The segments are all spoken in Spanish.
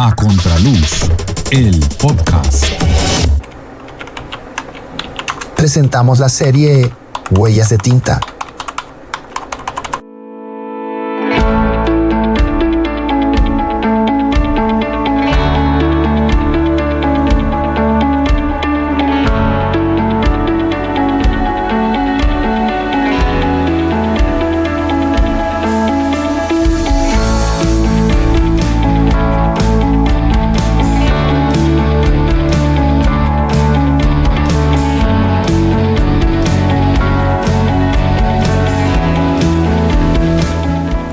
A Contraluz, el podcast. Presentamos la serie Huellas de Tinta.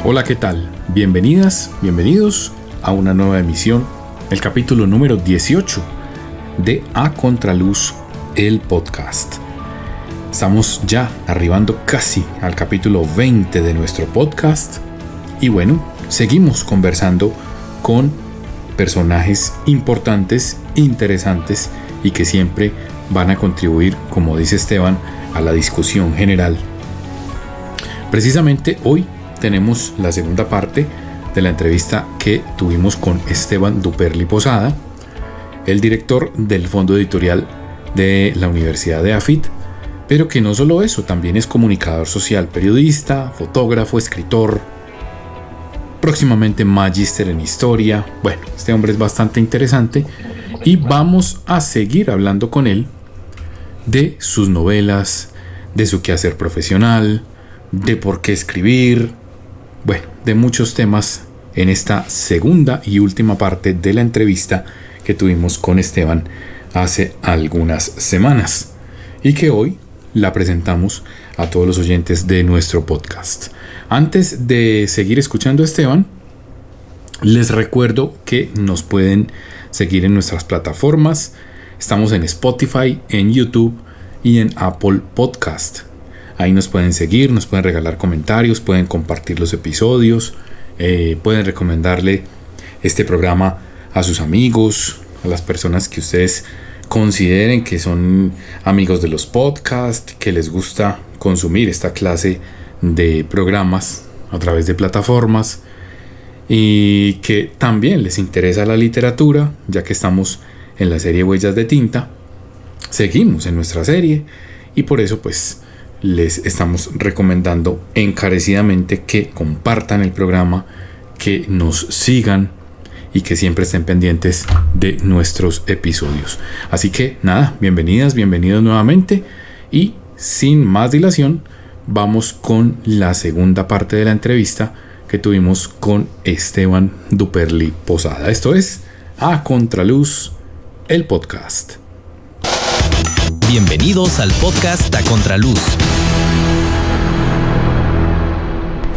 Hola, ¿qué tal? Bienvenidas, bienvenidos a una nueva emisión, el capítulo número 18 de A Contraluz, el podcast. Estamos ya arribando casi al capítulo 20 de nuestro podcast y bueno, seguimos conversando con personajes importantes, interesantes y que siempre van a contribuir, como dice Esteban, a la discusión general. Precisamente hoy tenemos la segunda parte de la entrevista que tuvimos con Esteban Duperli Posada, el director del fondo editorial de la Universidad de AFIT, pero que no solo eso, también es comunicador social, periodista, fotógrafo, escritor, próximamente magíster en historia. Bueno, este hombre es bastante interesante y vamos a seguir hablando con él de sus novelas, de su quehacer profesional, de por qué escribir, bueno, de muchos temas en esta segunda y última parte de la entrevista que tuvimos con Esteban hace algunas semanas y que hoy la presentamos a todos los oyentes de nuestro podcast. Antes de seguir escuchando a Esteban, les recuerdo que nos pueden seguir en nuestras plataformas. Estamos en Spotify, en YouTube y en Apple Podcast. Ahí nos pueden seguir, nos pueden regalar comentarios, pueden compartir los episodios, pueden recomendarle este programa a sus amigos, a las personas que ustedes consideren que son amigos de los podcasts, que les gusta consumir esta clase de programas a través de plataformas y que también les interesa la literatura, ya que estamos en la serie Huellas de Tinta. Seguimos en nuestra serie y por eso pues les estamos recomendando encarecidamente que compartan el programa, que nos sigan y que siempre estén pendientes de nuestros episodios. Así que nada, bienvenidas, bienvenidos nuevamente y sin más dilación vamos con la segunda parte de la entrevista que tuvimos con Esteban Duperli Posada. Esto es A Contraluz, el podcast. Bienvenidos al podcast A Contraluz.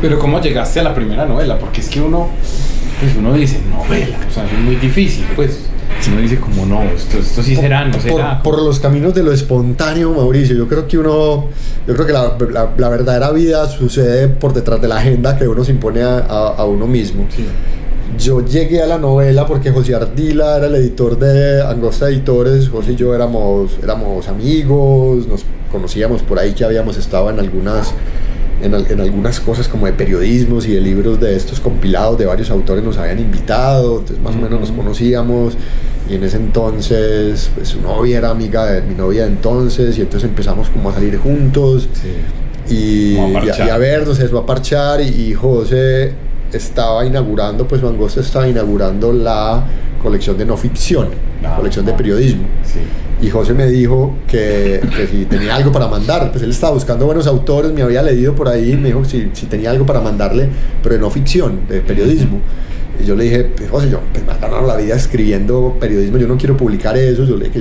Pero ¿cómo llegaste a la primera novela? Porque es que uno dice novela, o sea, es muy difícil, pues. Uno dice como no, esto sí será, no será. Por los caminos de lo espontáneo, Mauricio. Yo creo que la verdadera vida sucede por detrás de la agenda que uno se impone a uno mismo. Sí. Yo llegué a la novela porque José Ardila era el editor de Angosta Editores. José y yo éramos amigos, nos conocíamos por ahí, que habíamos estado en algunas cosas como de periodismos y de libros de estos compilados de varios autores nos habían invitado, entonces más o menos nos conocíamos y en ese entonces pues su novia era amiga de mi novia de entonces y entonces empezamos como a salir juntos. Sí. y a vernos, a parchar y José estaba inaugurando, pues Angosta estaba inaugurando la colección de no ficción, colección de periodismo. Sí. Y José me dijo que si tenía algo para mandar, pues él estaba buscando buenos autores, me había leído por ahí, me dijo si tenía algo para mandarle, pero de no ficción, de periodismo. Y yo le dije, pues José, yo me he ganado la vida escribiendo periodismo, yo no quiero publicar eso. Yo le dije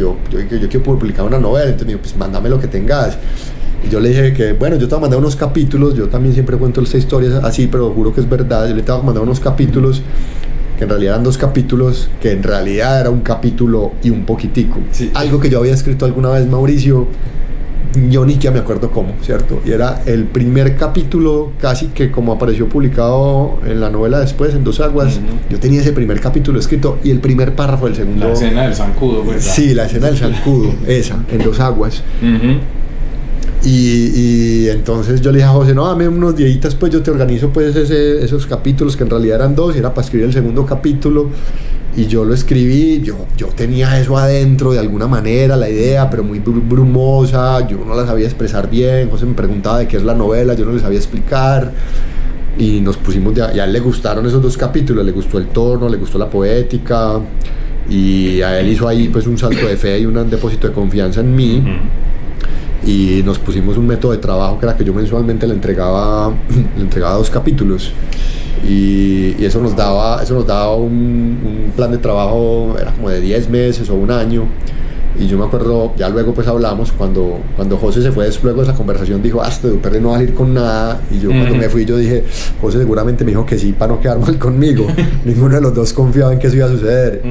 que yo quiero publicar una novela, entonces me dijo, pues mándame lo que tengas. Y yo le dije que, bueno, yo te voy a mandar unos capítulos, yo también siempre cuento estas historias así, pero juro que es verdad, yo le te voy a mandar unos capítulos que en realidad eran 2 capítulos, que en realidad era un capítulo y un poquitico. Sí. Algo que yo había escrito alguna vez, Mauricio, yo ni que me acuerdo cómo, ¿cierto? Y era el primer capítulo, casi que como apareció publicado en la novela después, en Dos Aguas. Yo tenía ese primer capítulo escrito y el primer párrafo del segundo. La escena del zancudo, pues. Sí, la escena del zancudo, esa, en Dos Aguas. Y entonces yo le dije a José, no, dame unos días, pues yo te organizo pues esos capítulos, que en realidad eran 2, y era para escribir el segundo capítulo. y yo lo escribí. Yo tenía eso adentro de alguna manera, la idea, pero muy brumosa, yo no la sabía expresar bien. José me preguntaba de qué es la novela, yo no le sabía explicar, y nos pusimos y a él le gustaron esos 2 capítulos, le gustó el tono, le gustó la poética, y a él hizo ahí pues un salto de fe y un depósito de confianza en mí. Y nos pusimos un método de trabajo que era que yo mensualmente le entregaba 2 capítulos, y eso nos daba un plan de trabajo, era como de 10 meses o un año. Y yo me acuerdo, ya luego pues hablamos, cuando José se fue, luego de esa conversación dijo, este Duperle no va a salir con nada. Y yo cuando me fui, yo dije, José seguramente me dijo que sí para no quedar mal conmigo. Ninguno de los dos confiaba en que eso iba a suceder.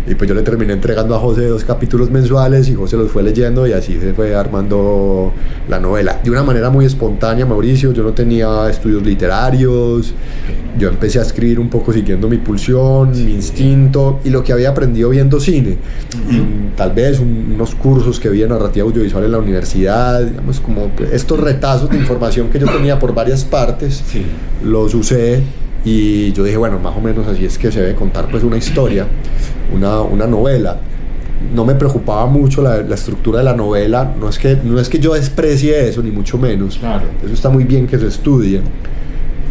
Y pues yo le terminé entregando a José 2 capítulos mensuales, y José los fue leyendo, y así se fue armando la novela de una manera muy espontánea, Mauricio. Yo no tenía estudios literarios, yo empecé a escribir un poco siguiendo mi pulsión, mi instinto y lo que había aprendido viendo cine, y tal vez unos cursos que vi de narrativa audiovisual en la universidad, digamos, como estos retazos de información que yo tenía por varias partes, los usé. Y yo dije, bueno, más o menos así es que se debe contar pues una historia, una novela. No me preocupaba mucho la estructura de la novela, no es que yo desprecie eso, ni mucho menos. Claro. Eso está muy bien que se estudie,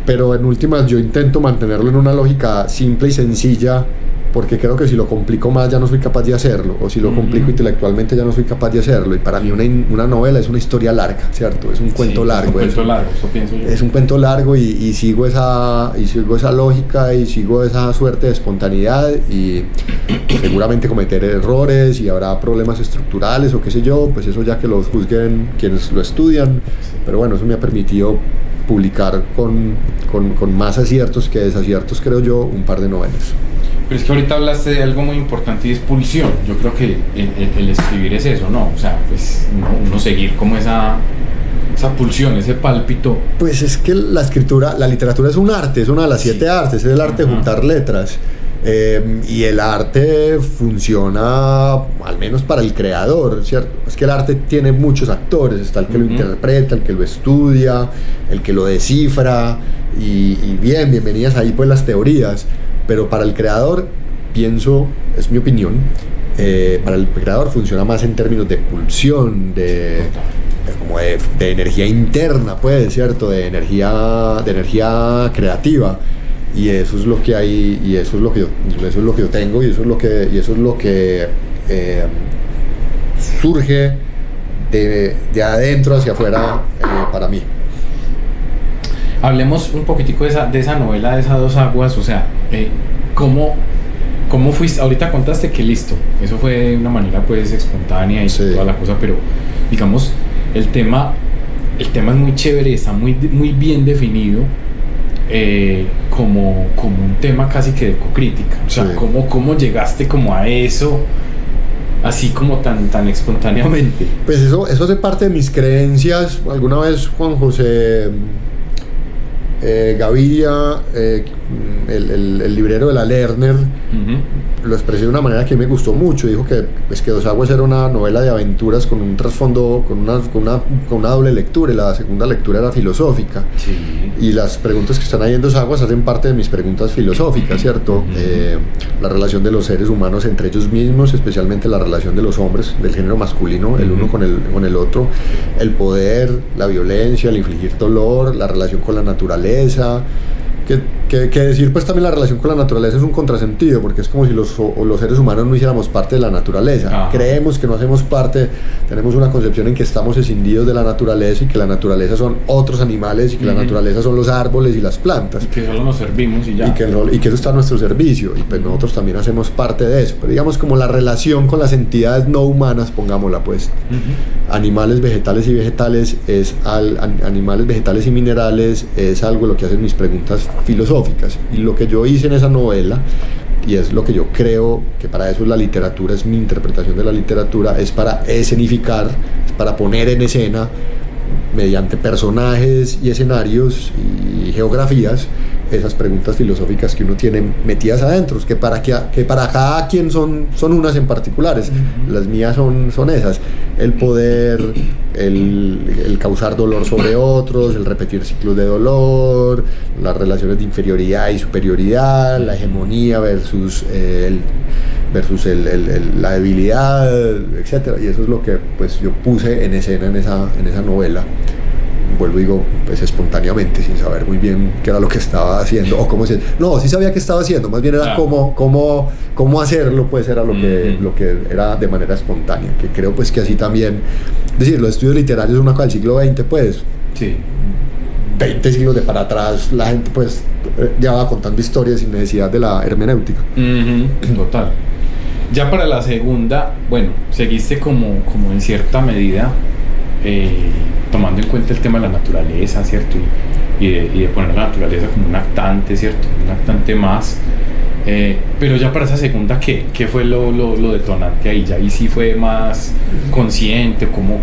pero en últimas yo intento mantenerlo en una lógica simple y sencilla, porque creo que si lo complico más ya no soy capaz de hacerlo, o si lo complico intelectualmente ya no soy capaz de hacerlo. Y para mí una novela es una historia larga, ¿cierto? Es un cuento largo. Es un cuento largo, eso pienso yo. Es un cuento largo, y sigo esa lógica, y sigo esa suerte de espontaneidad, y seguramente cometeré errores y habrá problemas estructurales o qué sé yo, pues eso ya que lo juzguen quienes lo estudian. Pero bueno, eso me ha permitido publicar con más aciertos que desaciertos, creo yo, un par de novelas. Pero es que ahorita hablaste de algo muy importante, y es pulsión. Yo creo que el escribir es eso, ¿no? O sea, pues uno seguir como esa pulsión, ese pálpito. Pues es que la literatura es un arte, es una de las 7 artes, es el arte de juntar letras. Y el arte funciona, al menos para el creador, ¿cierto? Es que el arte tiene muchos actores, está el que lo interpreta, el que lo estudia, el que lo descifra, y bienvenidas ahí pues las teorías. Pero para el creador, pienso, es mi opinión, para el creador funciona más en términos de pulsión, de energía interna, pues, ¿cierto? De energía creativa. Y eso es lo que hay, y eso es lo que yo tengo, y eso es lo que surge de adentro hacia afuera para mí. Hablemos un poquitico de esa novela, de esas 2 aguas. O sea, ¿cómo fuiste? Ahorita contaste que listo, eso fue de una manera pues espontánea y toda la cosa, pero digamos, el tema es muy chévere y está muy, muy bien definido, como un tema casi que de ecocrítica. O sea, ¿cómo llegaste como a eso, así como tan espontáneamente? Pues eso hace parte de mis creencias. Alguna vez Juan José Gaviria, el librero de la Lerner, lo expresé de una manera que me gustó mucho. Dijo que 2 aguas era una novela de aventuras con un trasfondo, con una doble lectura, y la segunda lectura era filosófica. Y las preguntas que están ahí en 2 aguas hacen parte de mis preguntas filosóficas, ¿cierto? La relación de los seres humanos entre ellos mismos, especialmente la relación de los hombres del género masculino, el uno con el otro, el poder, la violencia, el infligir dolor, la relación con la naturaleza. Que decir pues también la relación con la naturaleza es un contrasentido, porque es como si los seres humanos no hiciéramos parte de la naturaleza. Creemos que no hacemos parte, tenemos una concepción en que estamos escindidos de la naturaleza, y que la naturaleza son otros animales, y que la naturaleza son los árboles y las plantas, y que solo nos servimos y ya, y que eso está a nuestro servicio, y pues nosotros también hacemos parte de eso. Pero digamos, como la relación con las entidades no humanas, pongámosla pues, animales, vegetales y vegetales, animales, vegetales y minerales, es algo de lo que hacen mis preguntas filosóficas. Y lo que yo hice en esa novela, y es lo que yo creo que para eso es la literatura, es mi interpretación de la literatura, es para escenificar, es para poner en escena, mediante personajes y escenarios y geografías, esas preguntas filosóficas que uno tiene metidas adentro, que para cada quien son unas en particulares. Las mías son esas: el poder, el causar dolor sobre otros, el repetir ciclos de dolor, las relaciones de inferioridad y superioridad, la hegemonía versus la debilidad, etcétera. Y eso es lo que pues yo puse en escena en esa novela. Vuelvo y digo, pues espontáneamente, sin saber muy bien qué era lo que estaba haciendo o cómo no, sí sabía qué estaba haciendo, más bien era cómo hacerlo, pues era lo que era de manera espontánea, que creo pues que así también, es decir, los estudios literarios son una cosa del siglo XX, pues sí, 20 siglos de para atrás la gente pues llevaba contando historias sin necesidad de la hermenéutica. Total. Ya para la segunda, bueno, seguiste como en cierta medida tomando en cuenta el tema de la naturaleza, ¿cierto? Y de poner la naturaleza como un actante, ¿cierto? Un actante más. Pero ya para esa segunda, ¿qué fue lo detonante ahí? ¿Ya ahí sí fue más consciente? ¿Cómo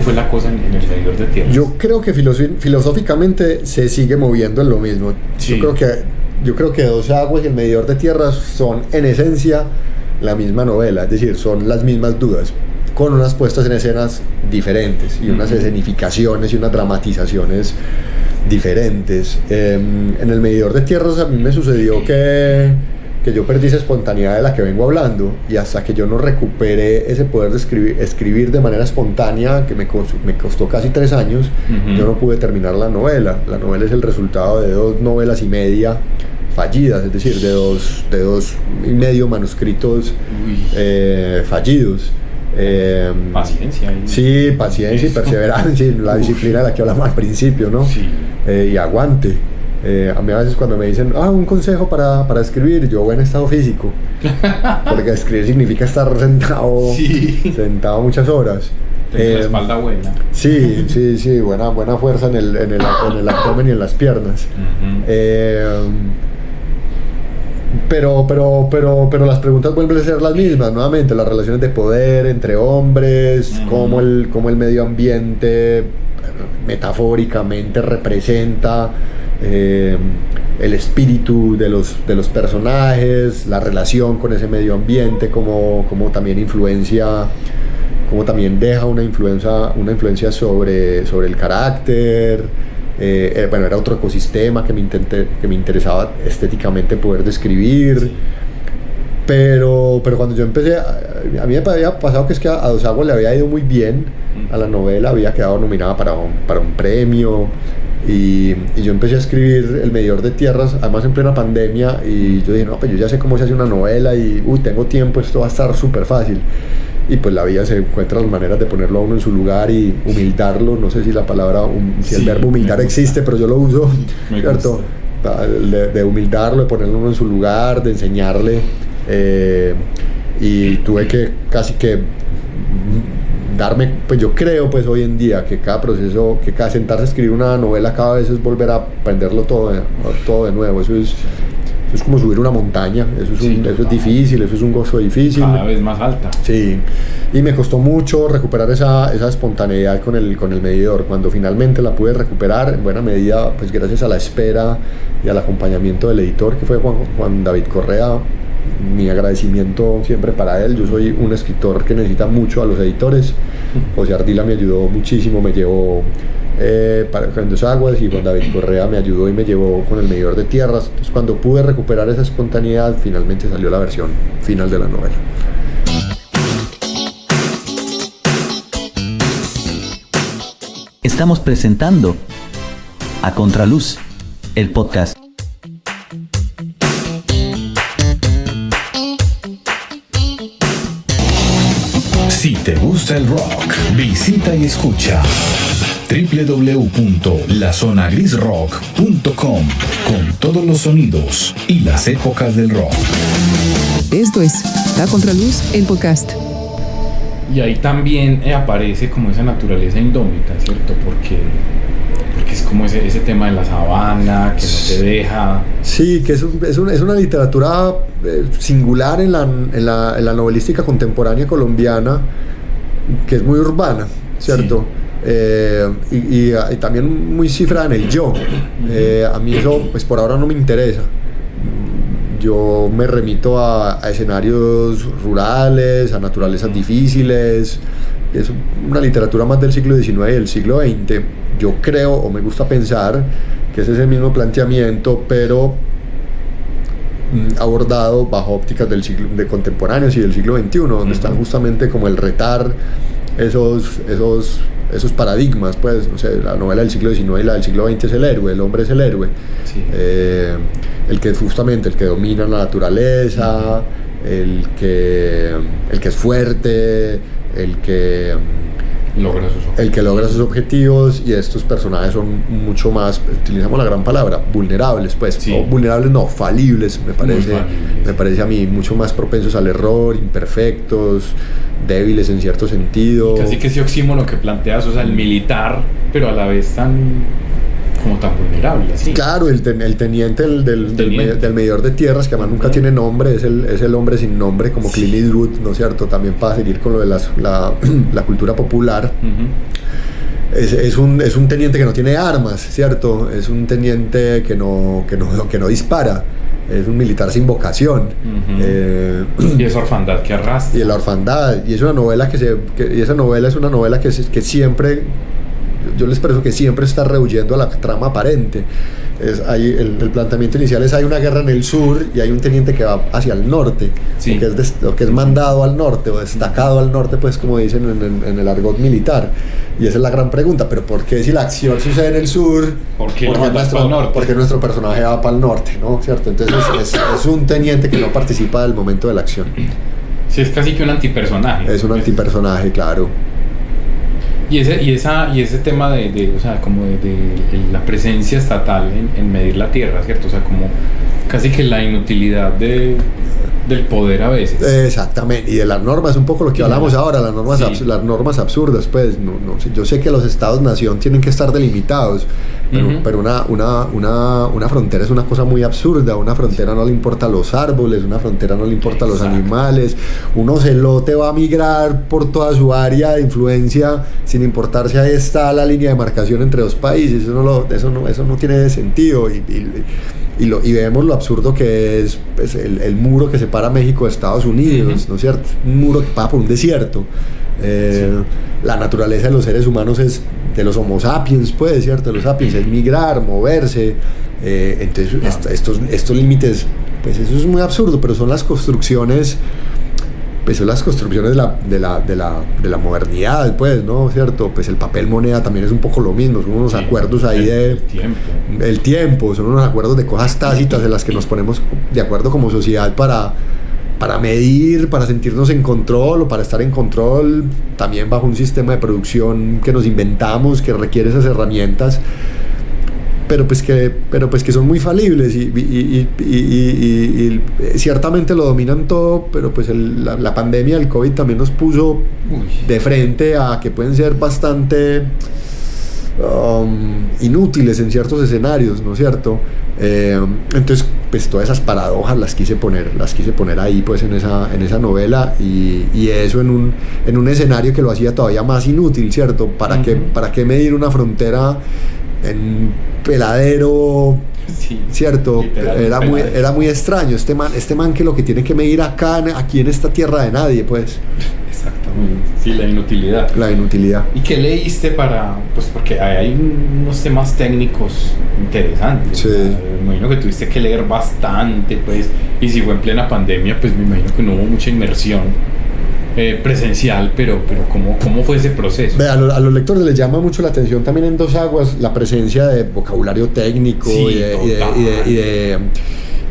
fue la cosa en el medidor de tierras? Yo creo que filosóficamente se sigue moviendo en lo mismo. Sí. Yo creo que 12 aguas y el medidor de tierras son en esencia la misma novela, es decir, son las mismas dudas, con unas puestas en escenas diferentes y unas escenificaciones y unas dramatizaciones diferentes. En el medidor de tierras a mí me sucedió que yo perdí esa espontaneidad de la que vengo hablando, y hasta que yo no recuperé ese poder de escribir de manera espontánea, que me costó casi 3 años, yo no pude terminar la novela. La novela es el resultado de 2 novelas y media fallidas, es decir, de dos y medio manuscritos fallidos. Paciencia. Sí, paciencia y perseverancia, la disciplina de la que hablamos al principio, ¿no? Sí. Y aguante. A mí a veces cuando me dicen, un consejo para escribir, yo buen estado físico, porque escribir significa estar sentado muchas horas. Tener la espalda buena. Sí, buena fuerza en el abdomen y en las piernas. Pero las preguntas vuelven a ser las mismas, nuevamente, las relaciones de poder entre hombres, cómo el medio ambiente metafóricamente representa el espíritu de los personajes, la relación con ese medio ambiente, cómo también influencia, cómo también deja una influencia sobre el carácter. Bueno, era otro ecosistema que me interesaba estéticamente poder describir. Pero cuando yo empecé, a mí me había pasado que es que a Dos Aguas le había ido muy bien a la novela, había quedado nominada para un premio, y yo empecé a escribir El medidor de tierras, además en plena pandemia, y yo dije, no, pues yo ya sé cómo se hace una novela y tengo tiempo, esto va a estar súper fácil. Y pues la vida se encuentra las maneras de ponerlo a uno en su lugar y humildarlo. No sé si la palabra, el verbo humildar existe, pero yo lo uso, ¿cierto? De humildarlo, de ponerlo uno en su lugar, de enseñarle. Y tuve que casi que darme, pues yo creo pues hoy en día que cada proceso, que cada sentarse a escribir una novela cada vez es volver a aprenderlo todo de nuevo. Eso es como subir una montaña, eso es difícil, eso es un gozo difícil. Cada vez más alta. Sí, y me costó mucho recuperar esa espontaneidad con el medidor. Cuando finalmente la pude recuperar, en buena medida, pues gracias a la espera y al acompañamiento del editor, que fue Juan David Correa, mi agradecimiento siempre para él. Yo soy un escritor que necesita mucho a los editores. José Ardila me ayudó muchísimo, me llevó para Dos Aguas, y Juan David Correa me ayudó y me llevó con El medidor de tierras. Entonces, cuando pude recuperar esa espontaneidad, finalmente salió la versión final de la novela. Estamos presentando A Contraluz, el podcast. Si te gusta el rock, visita y escucha www.lazonagrisrock.com con todos los sonidos y las épocas del rock. Esto es A Contraluz, el podcast. Y ahí también aparece como esa naturaleza indómita, ¿cierto? Porque es como ese tema de la sabana que no te deja. Sí, que es una literatura singular en la novelística contemporánea colombiana, que es muy urbana, ¿cierto? Sí. y también muy cifrada en el yo. A mí eso pues por ahora no me interesa. Yo me remito a escenarios rurales, a naturalezas difíciles. Es una literatura más del siglo XIX y del siglo XX. Yo creo, o me gusta pensar, que es ese mismo planteamiento, pero abordado bajo ópticas de contemporáneos y del siglo XXI, donde están justamente como el retar esos paradigmas. Pues, no sé, la novela del siglo XIX y la del siglo XX es el héroe, el hombre es el héroe. Sí. El que justamente, el que domina la naturaleza, el que es fuerte, el que logra sus objetivos, y estos personajes son mucho más, utilizamos la gran palabra, vulnerables, pues, sí. No, vulnerables no, falibles, me parece a mí, mucho más propensos al error, imperfectos, débiles en cierto sentido. Casi que ese oxímono que planteas, o sea, el militar, pero a la vez tan vulnerable, así. Claro, el teniente del medidor de tierras, que además nunca tiene nombre, es el hombre sin nombre, como Clint Eastwood, ¿no es cierto? También para seguir con lo de la cultura popular. Es un teniente que no tiene armas, ¿cierto? Es un teniente que no dispara. Es un militar sin vocación. Y esa orfandad que arrastra. Y la orfandad. Y es una novela esa novela es una novela que siempre, yo les expreso que siempre está rehuyendo a la trama aparente. El planteamiento inicial es: hay una guerra en el sur y hay un teniente que va hacia el norte, sí. lo que es mandado al norte o destacado al norte, pues, como dicen en el argot militar. Y esa es la gran pregunta: ¿pero por qué, si la acción sucede en el sur, ¿por qué nuestro personaje va para el norte, ¿no? ¿Cierto? Entonces es un teniente que no participa del momento de la acción. Sí, es casi que un antipersonaje. Es un antipersonaje, claro. Y ese tema o sea, como de la presencia estatal en medir la tierra, ¿cierto? O sea, como casi que la inutilidad del poder a veces. Exactamente, y de las normas, un poco lo que hablamos ahora, las normas absurdas, pues. Yo sé que los estados-nación tienen que estar delimitados, pero una frontera es una cosa muy absurda. Una frontera no le importa a los árboles, una frontera no le importa a los animales. Un ocelote va a migrar por toda su área de influencia sin importar si ahí está la línea de marcación entre dos países. Eso no tiene sentido. Y vemos lo absurdo que es, pues, el muro que separa México de Estados Unidos, ¿no es cierto? Un muro que pasa por un desierto. La naturaleza de los seres humanos es de los homo sapiens, pues, ¿cierto? De los sapiens es migrar, moverse. Entonces, estos límites, pues eso es muy absurdo, pero son las construcciones. Pues son las construcciones de la modernidad, pues, ¿no? ¿Cierto? Pues el papel moneda también es un poco lo mismo, son unos acuerdos ahí el tiempo, son unos acuerdos de cosas tácitas en las que nos ponemos de acuerdo como sociedad para medir, para sentirnos en control o para estar en control, también bajo un sistema de producción que nos inventamos, que requiere esas herramientas, pero pues que son muy falibles y ciertamente lo dominan todo, pero pues la pandemia del COVID también nos puso de frente a que pueden ser bastante inútiles en ciertos escenarios, ¿no es cierto? Entonces, pues todas esas paradojas las quise poner ahí, pues, en esa novela, y eso en un escenario que lo hacía todavía más inútil, ¿cierto? ¿Para qué medir una frontera en Peladero? Sí, ¿cierto? Era muy extraño este man que lo que tiene que medir aquí en esta tierra de nadie, pues. Exactamente. Sí, la inutilidad. ¿Y qué leíste pues porque hay unos temas técnicos interesantes? Sí. Me imagino que tuviste que leer bastante, pues, y si fue en plena pandemia, pues me imagino que no hubo mucha inmersión presencial, pero ¿cómo fue ese proceso? A los lectores les llama mucho la atención también en Dos Aguas la presencia de vocabulario técnico, sí,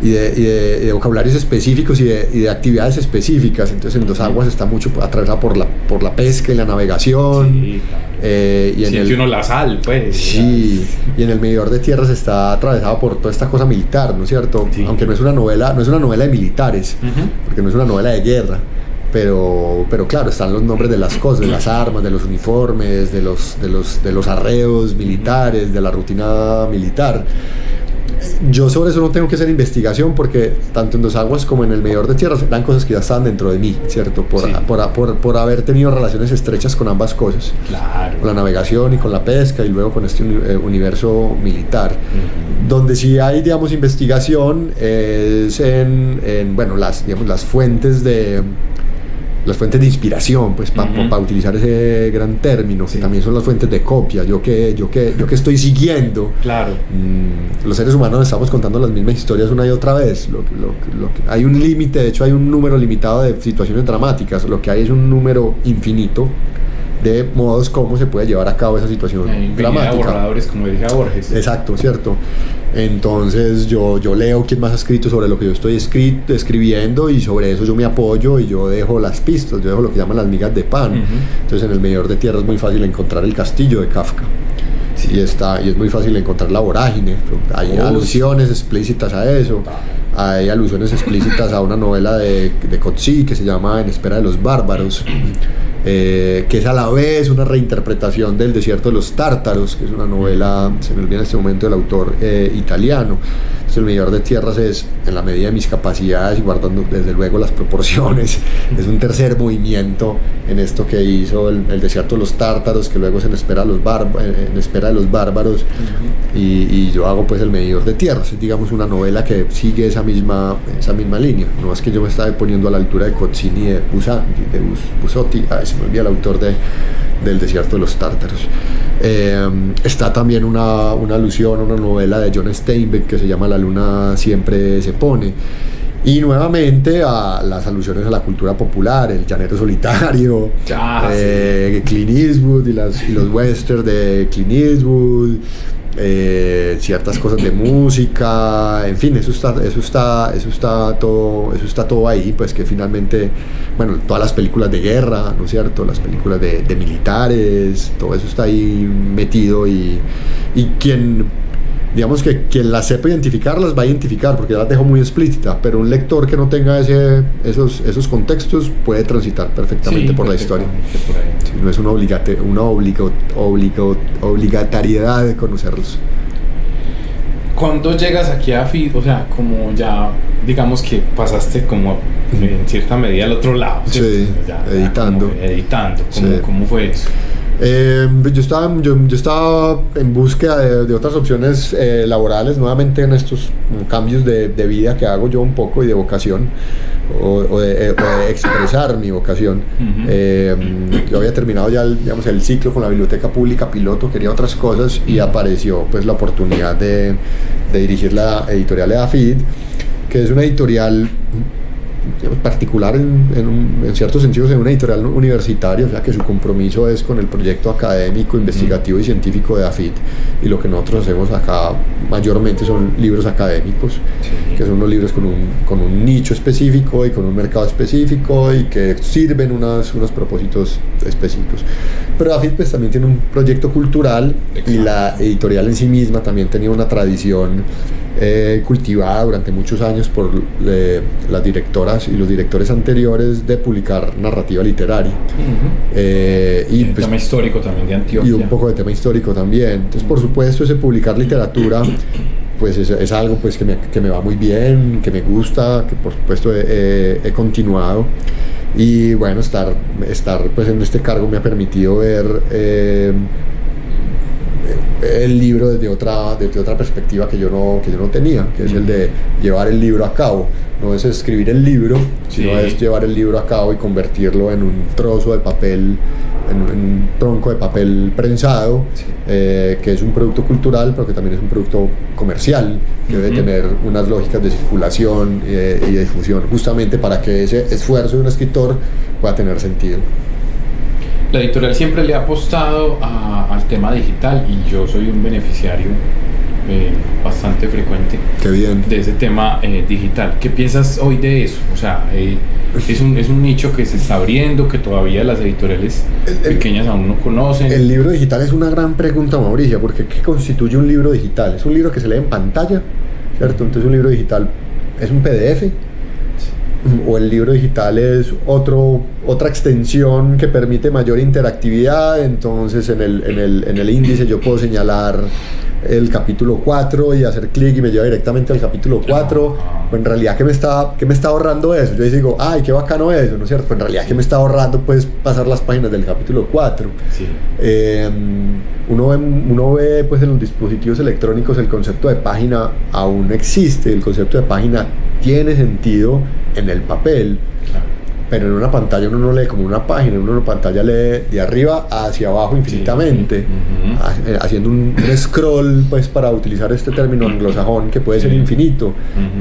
y de vocabularios específicos y de actividades específicas. Entonces en Dos Aguas está mucho atravesada por la pesca y la navegación. Sí, claro. Uno la sal, pues. Sí, y en el medidor de tierras está atravesado por toda esta cosa militar, ¿no es cierto? Sí. Aunque no es una novela de militares, porque no es una novela de guerra. Pero claro, están los nombres de las cosas, de las armas, de los uniformes, de los arreos militares, de la rutina militar. Yo sobre eso no tengo que hacer investigación porque tanto en Dos Aguas como en El Medidor de Tierras eran cosas que ya estaban dentro de mí, ¿cierto? Por haber tenido relaciones estrechas con ambas cosas. Claro. Con la navegación y con la pesca y luego con este universo militar. Donde sí hay, digamos, investigación es en bueno, las fuentes de inspiración, pues para utilizar ese gran término, que también son las fuentes de copia. Yo que estoy siguiendo. Claro. Los seres humanos estamos contando las mismas historias una y otra vez. Hay un límite, de hecho hay un número limitado de situaciones dramáticas. Lo que hay es un número infinito de modos como se puede llevar a cabo esa situación dramática. Borradores, como decía Borges. Exacto, cierto. Entonces yo leo quién más ha escrito sobre lo que yo estoy escribiendo y sobre eso yo me apoyo y yo dejo las pistas, yo dejo lo que llaman las migas de pan. Entonces en El Medidor de Tierra es muy fácil encontrar el castillo de Kafka. Sí. Y es muy fácil encontrar la vorágine. Hay alusiones explícitas a eso. Hay alusiones explícitas a una novela de Coetzee que se llama En espera de los bárbaros. Que es a la vez una reinterpretación del Desierto de los Tártaros, que es una novela, se me olvida en este momento el autor, italiano. Entonces El Medidor de Tierras es, en la medida de mis capacidades y guardando desde luego las proporciones, es un tercer movimiento en esto que hizo el Desierto de los Tártaros, que luego es en espera de los bárbaros, y yo hago pues El Medidor de Tierras. Es, digamos, una novela que sigue esa misma línea. No es que yo me estaba poniendo a la altura de Coetzee ni de Busotti, se me olvida el autor del Desierto de los Tártaros. Está también una alusión a una novela de John Steinbeck que se llama La luna siempre se pone, y nuevamente a las alusiones a la cultura popular, el llanero solitario, Clint Eastwood y los westerns de Clint Eastwood, ciertas cosas de música, en fin, eso está todo ahí, pues que finalmente, bueno, todas las películas de guerra, ¿no es cierto? Las películas de militares, todo eso está ahí metido, y digamos que quien las sepa identificar las va a identificar porque ya las dejo muy explícita, pero un lector que no tenga esos contextos puede transitar perfectamente por la historia. Sí, no es una obligatoriedad de conocerlos. Cuando llegas aquí a AFID, o sea, como ya digamos que pasaste como en cierta medida al otro lado, ¿sí? Sí, ya, editando. ¿Cómo fue eso? Yo estaba en búsqueda de otras opciones laborales, nuevamente en estos cambios de vida que hago yo un poco, y de vocación, o de expresar mi vocación. Yo había terminado ya el ciclo con la biblioteca pública piloto, quería otras cosas, y apareció pues la oportunidad de dirigir la editorial de AFID, que es una editorial, digamos, particular en ciertos sentidos, en una editorial universitaria, o sea que su compromiso es con el proyecto académico, investigativo y científico de AFID, y lo que nosotros hacemos acá mayormente son libros académicos, que son unos libros con un nicho específico y con un mercado específico y que sirven unos propósitos específicos. Pero AFID pues también tiene un proyecto cultural. Exacto. Y la editorial en sí misma también tenía una tradición cultivada durante muchos años por las directoras y los directores anteriores de publicar narrativa literaria. Y pues, tema histórico también de Antioquia. Y un poco de tema histórico también. Entonces, por supuesto, ese publicar literatura pues es algo pues que me va muy bien, que me gusta, que por supuesto he continuado. Y bueno, estar pues en este cargo me ha permitido ver el libro desde otra perspectiva que yo no tenía, que es el de llevar el libro a cabo. No es escribir el libro, sino es llevar el libro a cabo y convertirlo en un trozo de papel, en un tronco de papel prensado, que es un producto cultural, pero que también es un producto comercial, que debe tener unas lógicas de circulación y de difusión, justamente para que ese esfuerzo de un escritor pueda tener sentido. La editorial siempre le ha apostado al tema digital, y yo soy un beneficiario bastante frecuente. Qué bien. De ese tema digital. ¿Qué piensas hoy de eso? O sea, es un nicho que se está abriendo, que todavía las editoriales pequeñas aún no conocen. El libro digital es una gran pregunta, Mauricio, porque ¿qué constituye un libro digital? ¿Es un libro que se lee en pantalla? ¿Cierto? Entonces un libro digital es un PDF, o el libro digital es otra extensión que permite mayor interactividad. Entonces en el índice yo puedo señalar el capítulo 4 y hacer clic y me lleva directamente al capítulo 4. Pues en realidad, ¿qué me está ahorrando eso? Yo digo, ay, qué bacano eso, ¿no es cierto? Pues en realidad, ¿qué me está ahorrando pues pasar las páginas del capítulo 4? Sí. Uno ve pues en los dispositivos electrónicos el concepto de página aún existe, el concepto de página tiene sentido en el papel. Claro. Pero en una pantalla uno no lee como una página, uno en una pantalla lee de arriba hacia abajo infinitamente, haciendo un scroll, pues para utilizar este término anglosajón que puede ser infinito.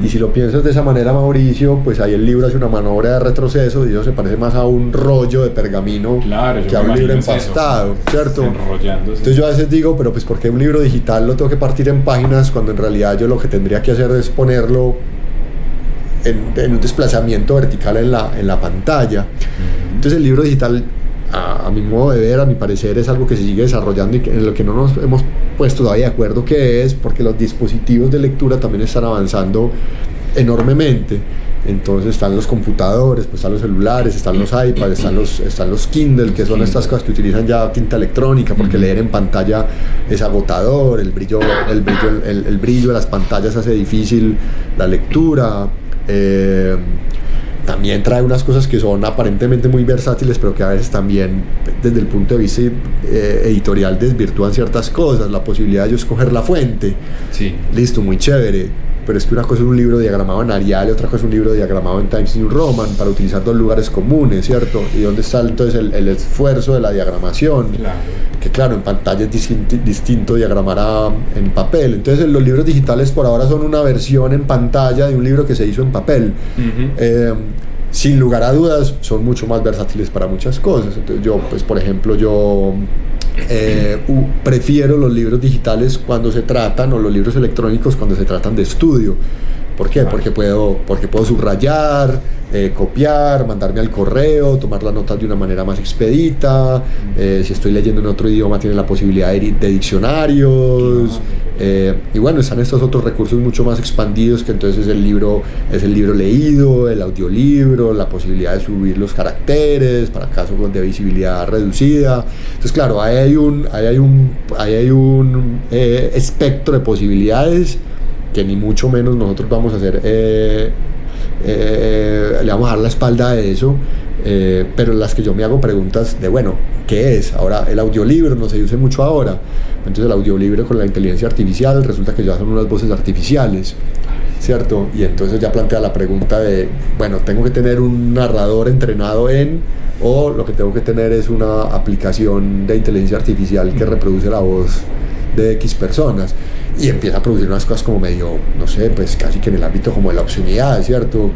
Y si lo piensas de esa manera, Mauricio, pues ahí el libro hace una maniobra de retroceso y eso se parece más a un rollo de pergamino que a un libro empastado, ¿cierto? Entonces yo a veces digo, pero pues ¿por qué un libro digital lo tengo que partir en páginas cuando en realidad yo lo que tendría que hacer es ponerlo en un desplazamiento vertical en la pantalla? Entonces el libro digital, a mi modo de ver, a mi parecer, es algo que se sigue desarrollando y en lo que no nos hemos puesto todavía de acuerdo qué es, porque los dispositivos de lectura también están avanzando enormemente. Entonces están los computadores, pues están los celulares, están los iPads, están los Kindle, que son estas cosas que utilizan ya tinta electrónica, porque leer en pantalla es agotador, el brillo de las pantallas hace difícil la lectura. También trae unas cosas que son aparentemente muy versátiles, pero que a veces también desde el punto de vista editorial desvirtúan ciertas cosas. La posibilidad de yo escoger la fuente, listo, muy chévere, pero es que una cosa es un libro diagramado en Arial y otra cosa es un libro diagramado en Times New Roman para utilizar dos lugares comunes, ¿cierto? ¿Y dónde está entonces el esfuerzo de la diagramación? Claro. Que claro, en pantalla es distinto diagramar en papel. Entonces los libros digitales por ahora son una versión en pantalla de un libro que se hizo en papel. Sin lugar a dudas son mucho más versátiles para muchas cosas. Entonces yo, pues por ejemplo, prefiero los libros digitales cuando se tratan, o los libros electrónicos cuando se tratan de estudio. ¿Por qué? Porque puedo subrayar, copiar, mandarme al correo, tomar las notas de una manera más expedita. Si estoy leyendo en otro idioma, tiene la posibilidad de diccionarios. Y bueno, están estos otros recursos mucho más expandidos, que entonces es el libro leído, el audiolibro, la posibilidad de subir los caracteres para casos de visibilidad reducida. Entonces claro, ahí hay un espectro de posibilidades que ni mucho menos nosotros vamos a hacer, le vamos a dar la espalda a eso, pero en las que yo me hago preguntas de, bueno, ¿qué es? Ahora el audiolibro no se dice mucho ahora, entonces el audiolibro con la inteligencia artificial resulta que ya son unas voces artificiales, ¿cierto? Y entonces ya plantea la pregunta de, bueno, tengo que tener un narrador entrenado o lo que tengo que tener es una aplicación de inteligencia artificial que reproduce la voz de X personas, y empieza a producir unas cosas como medio, no sé, pues casi que en el ámbito como de la obscenidad, ¿cierto?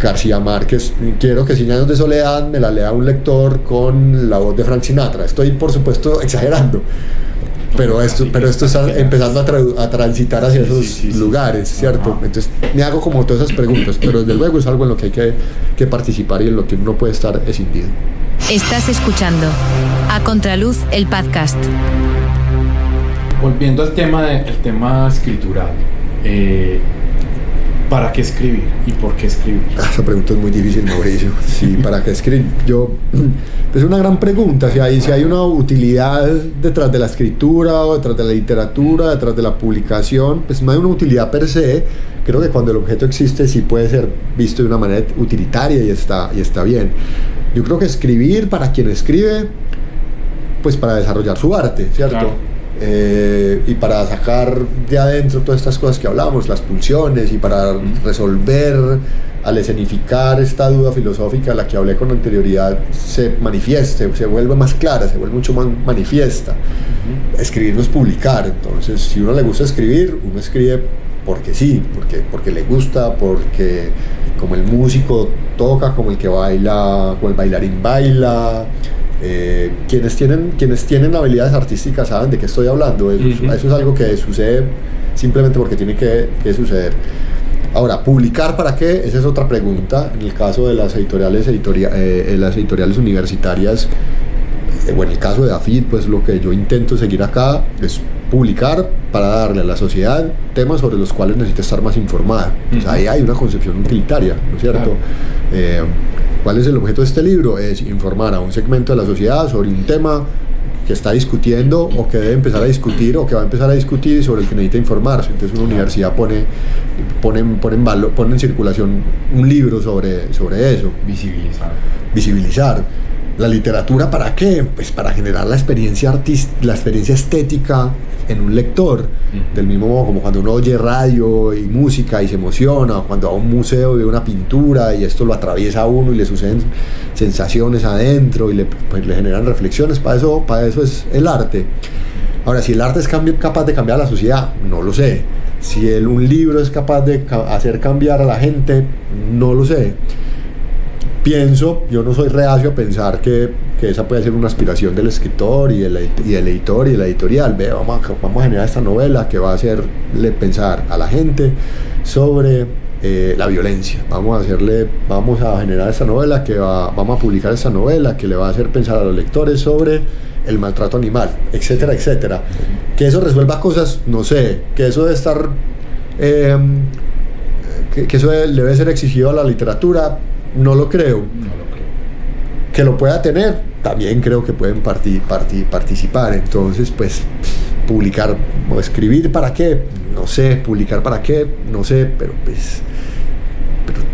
García Márquez, quiero que 100 años de soledad me la lea un lector con la voz de Frank Sinatra. Estoy por supuesto exagerando, pero esto está empezando a transitar hacia esos lugares, ¿cierto? Entonces me hago como todas esas preguntas, pero desde luego es algo en lo que hay que participar y en lo que uno puede estar escindido. Estás escuchando A Contraluz, el podcast. Volviendo al tema escritural, ¿para qué escribir y por qué escribir? Esa pregunta es muy difícil, Mauricio. Sí, ¿para qué escribir? Es una gran pregunta. Si hay una utilidad detrás de la escritura o detrás de la literatura, detrás de la publicación, pues no hay una utilidad per se. Creo que cuando el objeto existe sí puede ser visto de una manera utilitaria y está bien. Yo creo que escribir, para quien escribe, pues para desarrollar su arte, ¿cierto? Claro. Y para sacar de adentro todas estas cosas que hablamos, las pulsiones, y para resolver, al escenificar esta duda filosófica a la que hablé con anterioridad, se manifieste, se vuelve más clara, se vuelve mucho más manifiesta. Escribir no es publicar. Entonces, si a uno le gusta escribir, uno escribe porque sí, porque le gusta, porque como el músico toca, como el que baila, como el bailarín baila. Quienes tienen habilidades artísticas saben de qué estoy hablando. Eso es algo que sucede simplemente porque tiene que suceder. Ahora, ¿publicar para qué? Esa es otra pregunta. En el caso de las editoriales universitarias, o en el caso de AFIT, pues lo que yo intento seguir acá es publicar para darle a la sociedad temas sobre los cuales necesita estar más informada. Entonces, ahí hay una concepción utilitaria, ¿no es cierto? Claro. ¿Cuál es el objeto de este libro? Es informar a un segmento de la sociedad sobre un tema que está discutiendo o que debe empezar a discutir o que va a empezar a discutir y sobre el que necesita informarse. Entonces una universidad pone en circulación un libro sobre eso. Visibilizar. La literatura, ¿para qué? Pues para generar la experiencia estética en un lector, del mismo modo como cuando uno oye radio y música y se emociona, o cuando va a un museo y ve una pintura y esto lo atraviesa a uno y le suceden sensaciones adentro y le generan reflexiones. Para eso es el arte. Ahora, si el arte es capaz de cambiar a la sociedad, no lo sé. Si un libro es capaz de hacer cambiar a la gente, no lo sé. Yo no soy reacio a pensar que esa puede ser una aspiración del escritor y del editor y de la editorial. Vamos a generar esta novela que va a hacerle pensar a la gente sobre la violencia. Vamos a generar esta novela vamos a publicar esta novela que le va a hacer pensar a los lectores sobre el maltrato animal, etcétera, etcétera. Que eso resuelva cosas, no sé. Que eso debe estar que eso debe ser exigido a la literatura. No lo creo. Que lo pueda tener, también creo que pueden participar. Entonces, pues, publicar o escribir, ¿para qué? No sé. Publicar, ¿para qué? No sé, pero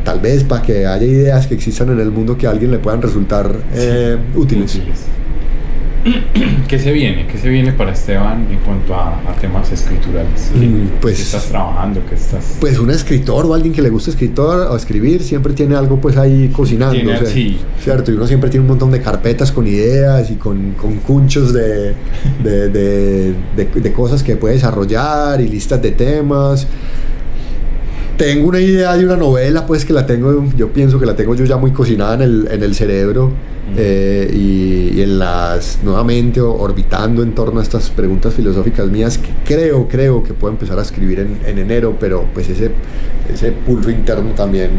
tal vez para que haya ideas que existan en el mundo que a alguien le puedan resultar útiles. ¿Qué se viene para Esteban en cuanto a temas escriturales? ¿Qué estás trabajando? Pues un escritor o alguien que le gusta escribir siempre tiene algo pues ahí cocinando, sí. ¿cierto? Y uno siempre tiene un montón de carpetas con ideas y con cunchos de cosas que puede desarrollar y listas de temas. Tengo una idea de una novela, pues yo pienso que la tengo yo ya muy cocinada en el cerebro, y nuevamente orbitando en torno a estas preguntas filosóficas mías que creo que puedo empezar a escribir en enero, pero pues ese pulso interno también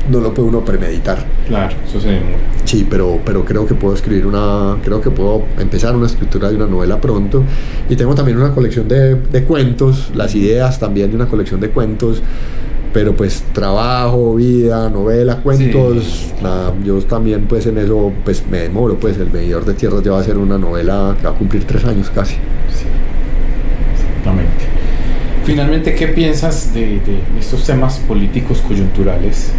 no lo puede uno premeditar. Claro, eso se demora. Sí, pero creo que puedo empezar una escritura de una novela pronto. Y tengo también una colección de cuentos, las ideas también de una colección de cuentos, pero pues trabajo, vida, novela, cuentos, sí. Nada, yo también pues en eso pues me demoro. Pues El Medidor de Tierras ya va a ser una novela que va a cumplir 3 años casi. Sí, exactamente. Finalmente, ¿qué piensas de estos temas políticos coyunturales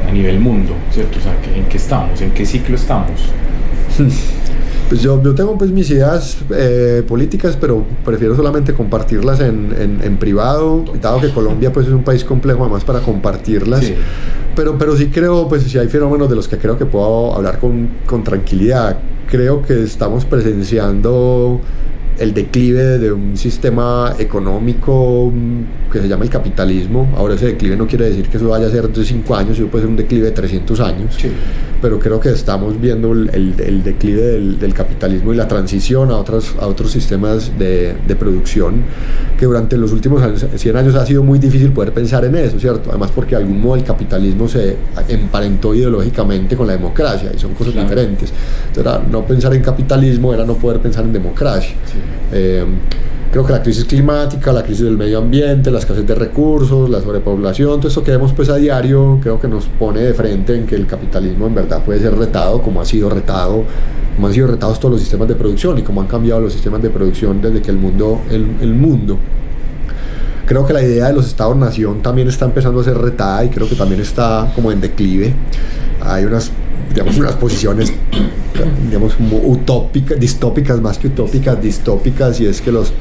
a nivel mundo, ¿cierto? O sea, ¿en qué estamos? ¿En qué ciclo estamos? Pues yo tengo pues mis ideas políticas, pero prefiero solamente compartirlas en privado, dado que Colombia pues es un país complejo además para compartirlas. Sí. Pero sí creo, pues si hay fenómenos de los que creo que puedo hablar con tranquilidad. Creo que estamos presenciando el declive de un sistema económico que se llama el capitalismo. Ahora ese declive no quiere decir que eso vaya a ser de 5 años, eso puede ser un declive de 300 años, sí. Pero creo que estamos viendo el declive del capitalismo y la transición a otros sistemas de producción, que durante los últimos 100 años ha sido muy difícil poder pensar en eso, ¿cierto? Además porque de algún modo el capitalismo se emparentó ideológicamente con la democracia y son cosas diferentes. Entonces, no pensar en capitalismo era no poder pensar en democracia. Sí. Creo que la crisis climática, la crisis del medio ambiente, la escasez de recursos, la sobrepoblación, todo esto que vemos pues a diario, creo que nos pone de frente en que el capitalismo en verdad puede ser retado, como han sido retados todos los sistemas de producción y como han cambiado los sistemas de producción desde que el mundo. Creo que la idea de los estados-nación también está empezando a ser retada y creo que también está como en declive. Hay unas posiciones, como distópicas más que utópicas, distópicas, y es que los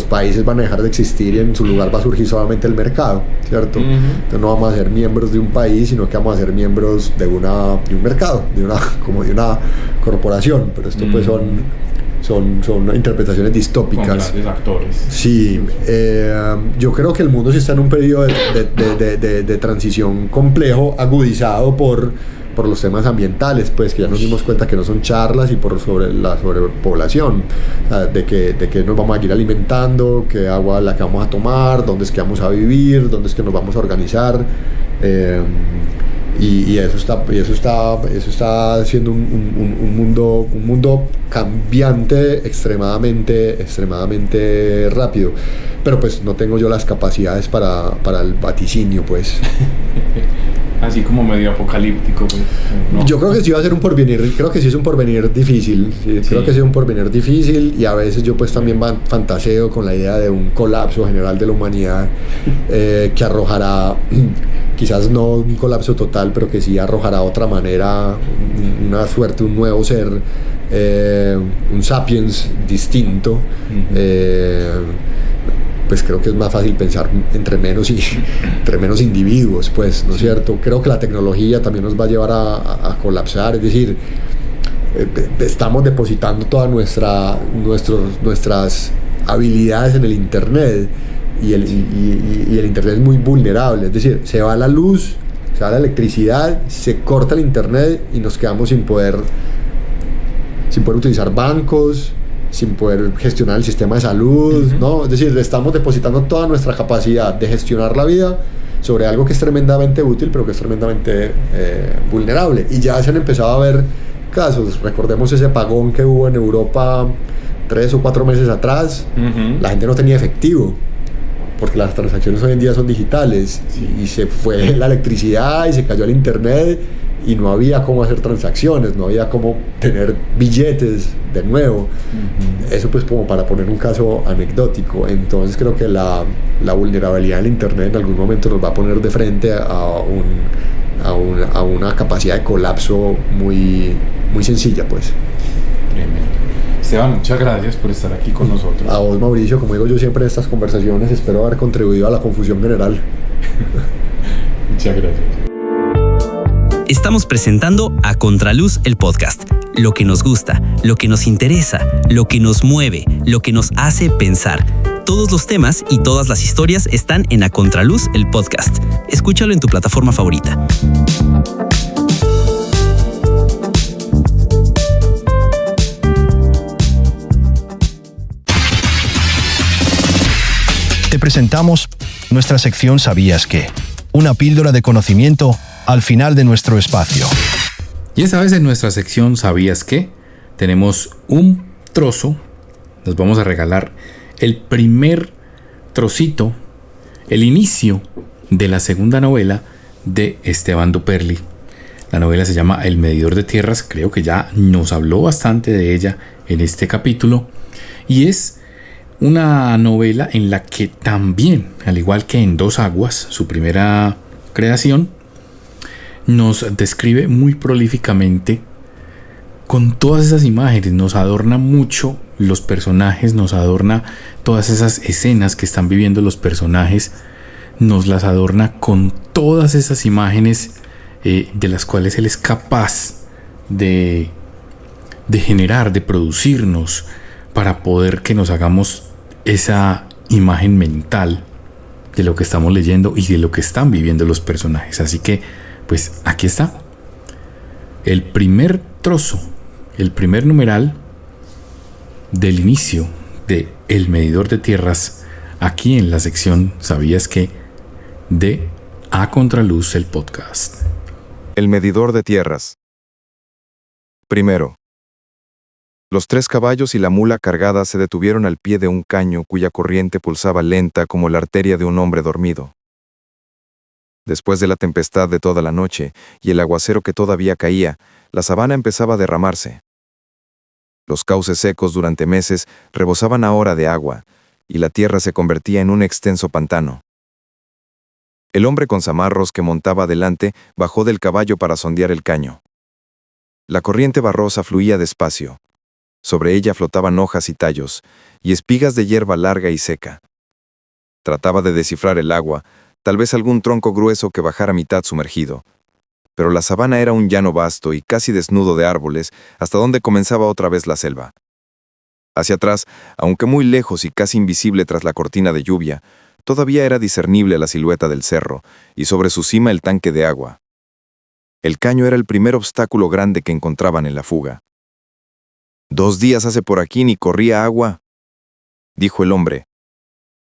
países van a dejar de existir y en su lugar va a surgir solamente el mercado, ¿cierto? Entonces no vamos a ser miembros de un país, sino que vamos a ser miembros de un mercado, de una corporación, pero esto pues son interpretaciones distópicas. Con grandes actores. Sí, yo creo que el mundo sí está en un periodo de transición complejo, agudizado por los temas ambientales, pues que ya nos dimos cuenta que no son charlas, y sobre la sobrepoblación, o sea, de que nos vamos a ir alimentando, qué agua la que vamos a tomar, dónde es que vamos a vivir, dónde es que nos vamos a organizar, y eso está siendo un mundo cambiante extremadamente rápido, pero pues no tengo yo las capacidades para el vaticinio, pues. así como medio apocalíptico, pues, ¿no? Yo creo que sí va a ser un porvenir, creo que sí es un porvenir difícil, sí, Sí. creo que sí es un porvenir difícil, y a veces yo pues también fantaseo con la idea de un colapso general de la humanidad, que arrojará, quizás no un colapso total, pero que sí arrojará otra manera, una suerte, un nuevo ser, un sapiens distinto. Pues creo que es más fácil pensar entre menos individuos, pues, ¿no es cierto? Creo que la tecnología también nos va a llevar a colapsar, es decir, estamos depositando todas nuestras habilidades en el Internet, y el Internet es muy vulnerable, es decir, se va la luz, se va la electricidad, se corta el Internet y nos quedamos sin poder utilizar bancos, sin poder gestionar el sistema de salud, ¿no? Es decir, estamos depositando toda nuestra capacidad de gestionar la vida sobre algo que es tremendamente útil, pero que es tremendamente vulnerable. Y ya se han empezado a ver casos. Recordemos ese apagón que hubo en Europa 3 o 4 meses atrás. La gente no tenía efectivo, porque las transacciones hoy en día son digitales. Y se fue la electricidad y se cayó el Internet, y no había cómo hacer transacciones, no había cómo tener billetes de nuevo. Eso pues como para poner un caso anecdótico. Entonces creo que la vulnerabilidad del Internet en algún momento nos va a poner de frente a una capacidad de colapso muy, muy sencilla, pues. Tremendo. Esteban, muchas gracias por estar aquí con nosotros. A vos, Mauricio, como digo yo siempre en estas conversaciones, espero haber contribuido a la confusión general. Muchas gracias. Estamos presentando A Contraluz, el podcast. Lo que nos gusta, lo que nos interesa, lo que nos mueve, lo que nos hace pensar. Todos los temas y todas las historias están en A Contraluz, el podcast. Escúchalo en tu plataforma favorita. Te presentamos nuestra sección ¿Sabías qué? Una píldora de conocimiento al final de nuestro espacio. Y esta vez en nuestra sección ¿Sabías qué? Tenemos un trozo, nos vamos a regalar el primer trocito, el inicio de la segunda novela de Esteban Duperly. La novela se llama El medidor de tierras, creo que ya nos habló bastante de ella en este capítulo, y es una novela en la que también, al igual que en Dos aguas, su primera creación, nos describe muy prolíficamente con todas esas imágenes, nos adorna mucho los personajes, nos adorna todas esas escenas que están viviendo los personajes, nos las adorna con todas esas imágenes de las cuales él es capaz de generar, de producirnos, para poder que nos hagamos esa imagen mental de lo que estamos leyendo y de lo que están viviendo los personajes. Así que pues aquí está el primer trozo, el primer numeral del inicio de El medidor de tierras, aquí en la sección ¿Sabías qué? De A Contraluz, el podcast. El medidor de tierras. Primero. Los 3 caballos y la mula cargada se detuvieron al pie de un caño cuya corriente pulsaba lenta como la arteria de un hombre dormido. Después de la tempestad de toda la noche y el aguacero que todavía caía, la sabana empezaba a derramarse. Los cauces secos durante meses rebosaban ahora de agua, y la tierra se convertía en un extenso pantano. El hombre con zamarros que montaba adelante bajó del caballo para sondear el caño. La corriente barrosa fluía despacio. Sobre ella flotaban hojas y tallos, y espigas de hierba larga y seca. Trataba de descifrar el agua, tal vez algún tronco grueso que bajara mitad sumergido. Pero la sabana era un llano vasto y casi desnudo de árboles, hasta donde comenzaba otra vez la selva. Hacia atrás, aunque muy lejos y casi invisible tras la cortina de lluvia, todavía era discernible la silueta del cerro, y sobre su cima el tanque de agua. El caño era el primer obstáculo grande que encontraban en la fuga. 2 días hace por aquí ni corría agua, dijo el hombre.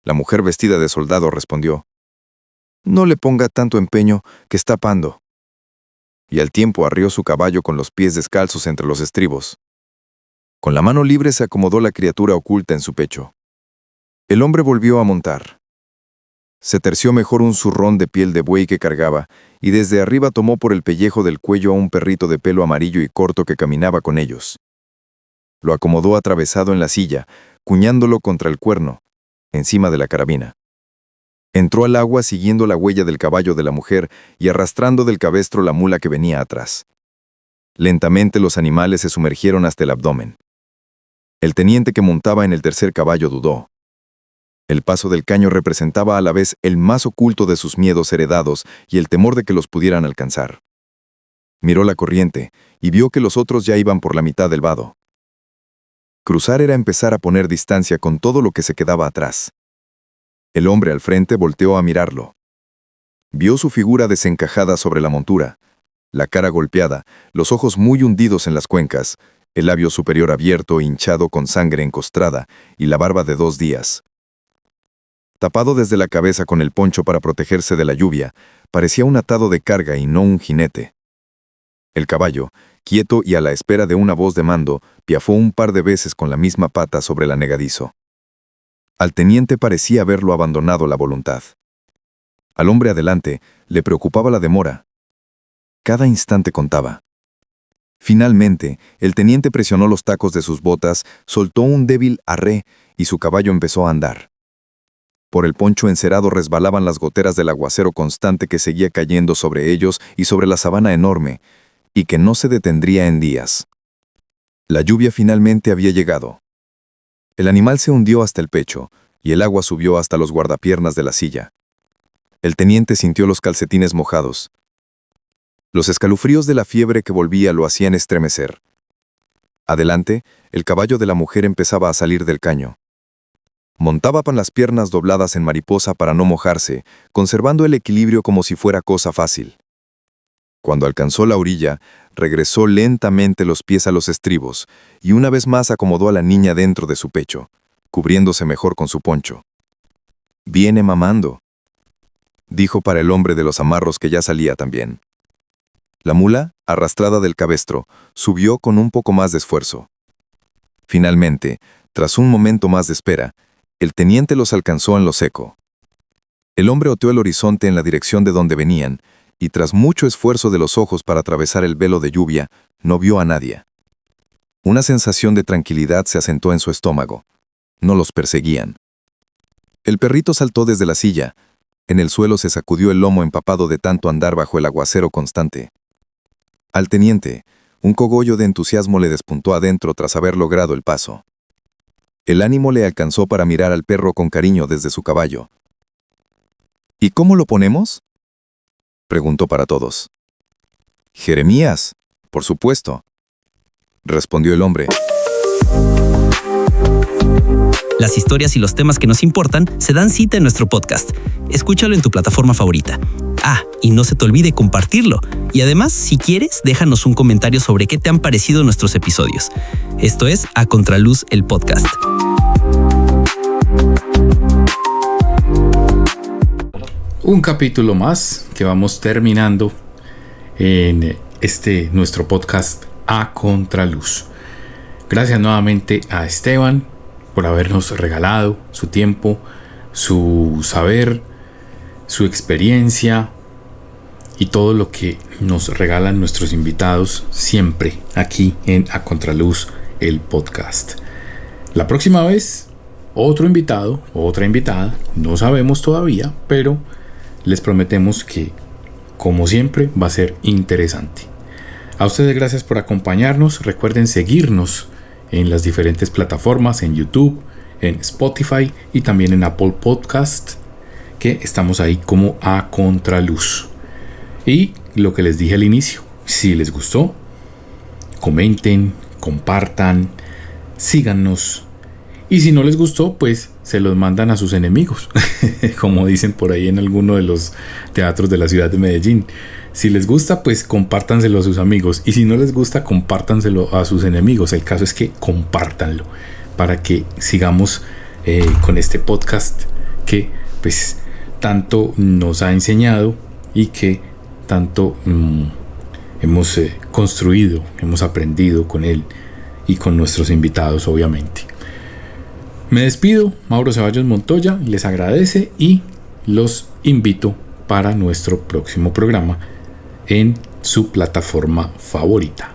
La mujer vestida de soldado respondió: no le ponga tanto empeño, que está pando. Y al tiempo arrió su caballo con los pies descalzos entre los estribos. Con la mano libre se acomodó la criatura oculta en su pecho. El hombre volvió a montar. Se terció mejor un zurrón de piel de buey que cargaba, y desde arriba tomó por el pellejo del cuello a un perrito de pelo amarillo y corto que caminaba con ellos. Lo acomodó atravesado en la silla, cuñándolo contra el cuerno, encima de la carabina. Entró al agua siguiendo la huella del caballo de la mujer y arrastrando del cabestro la mula que venía atrás. Lentamente los animales se sumergieron hasta el abdomen. El teniente que montaba en el tercer caballo dudó. El paso del caño representaba a la vez el más oculto de sus miedos heredados y el temor de que los pudieran alcanzar. Miró la corriente y vio que los otros ya iban por la mitad del vado. Cruzar era empezar a poner distancia con todo lo que se quedaba atrás. El hombre al frente volteó a mirarlo. Vio su figura desencajada sobre la montura, la cara golpeada, los ojos muy hundidos en las cuencas, el labio superior abierto, hinchado con sangre encostrada, y la barba de 2 días. Tapado desde la cabeza con el poncho para protegerse de la lluvia, parecía un atado de carga y no un jinete. El caballo, quieto y a la espera de una voz de mando, piafó un par de veces con la misma pata sobre el anegadizo. Al teniente parecía haberlo abandonado la voluntad. Al hombre adelante le preocupaba la demora. Cada instante contaba. Finalmente, el teniente presionó los tacos de sus botas, soltó un débil arre y su caballo empezó a andar. Por el poncho encerado resbalaban las goteras del aguacero constante que seguía cayendo sobre ellos y sobre la sabana enorme, y que no se detendría en días. La lluvia finalmente había llegado. El animal se hundió hasta el pecho, y el agua subió hasta los guardapiernas de la silla. El teniente sintió los calcetines mojados. Los escalofríos de la fiebre que volvía lo hacían estremecer. Adelante, el caballo de la mujer empezaba a salir del caño. Montaba con las piernas dobladas en mariposa para no mojarse, conservando el equilibrio como si fuera cosa fácil. Cuando alcanzó la orilla, regresó lentamente los pies a los estribos y una vez más acomodó a la niña dentro de su pecho, cubriéndose mejor con su poncho. «Viene mamando», dijo para el hombre de los amarros que ya salía también. La mula, arrastrada del cabestro, subió con un poco más de esfuerzo. Finalmente, tras un momento más de espera, el teniente los alcanzó en lo seco. El hombre oteó el horizonte en la dirección de donde venían, y tras mucho esfuerzo de los ojos para atravesar el velo de lluvia, no vio a nadie. Una sensación de tranquilidad se asentó en su estómago. No los perseguían. El perrito saltó desde la silla. En el suelo se sacudió el lomo empapado de tanto andar bajo el aguacero constante. Al teniente, un cogollo de entusiasmo le despuntó adentro tras haber logrado el paso. El ánimo le alcanzó para mirar al perro con cariño desde su caballo. «¿Y cómo lo ponemos?», preguntó para todos. «Jeremías, por supuesto», respondió el hombre. Las historias y los temas que nos importan se dan cita en nuestro podcast. Escúchalo en tu plataforma favorita. Ah, y no se te olvide compartirlo. Y además, si quieres, déjanos un comentario sobre qué te han parecido nuestros episodios. Esto es A Contraluz, el podcast. Un capítulo más que vamos terminando en nuestro podcast A Contraluz. Gracias nuevamente a Esteban por habernos regalado su tiempo, su saber, su experiencia y todo lo que nos regalan nuestros invitados siempre aquí en A Contraluz, el podcast. La próxima vez, otro invitado, otra invitada, no sabemos todavía, pero les prometemos que, como siempre, va a ser interesante. A ustedes gracias por acompañarnos. Recuerden seguirnos en las diferentes plataformas, en YouTube, en Spotify y también en Apple Podcast, que estamos ahí como A Contraluz. Y lo que les dije al inicio, si les gustó, comenten, compartan, síganos. Y si no les gustó, pues se los mandan a sus enemigos, como dicen por ahí en alguno de los teatros de la ciudad de Medellín. Si les gusta, pues compártanselo a sus amigos. Y si no les gusta, compártanselo a sus enemigos. El caso es que compártanlo para que sigamos con este podcast que pues tanto nos ha enseñado y que tanto hemos construido, hemos aprendido con él y con nuestros invitados, obviamente. Me despido, Mauro Ceballos Montoya, les agradece y los invito para nuestro próximo programa en su plataforma favorita.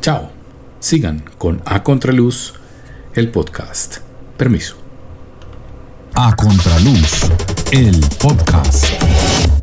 Chao, sigan con A Contraluz, el podcast. Permiso. A Contraluz, el podcast.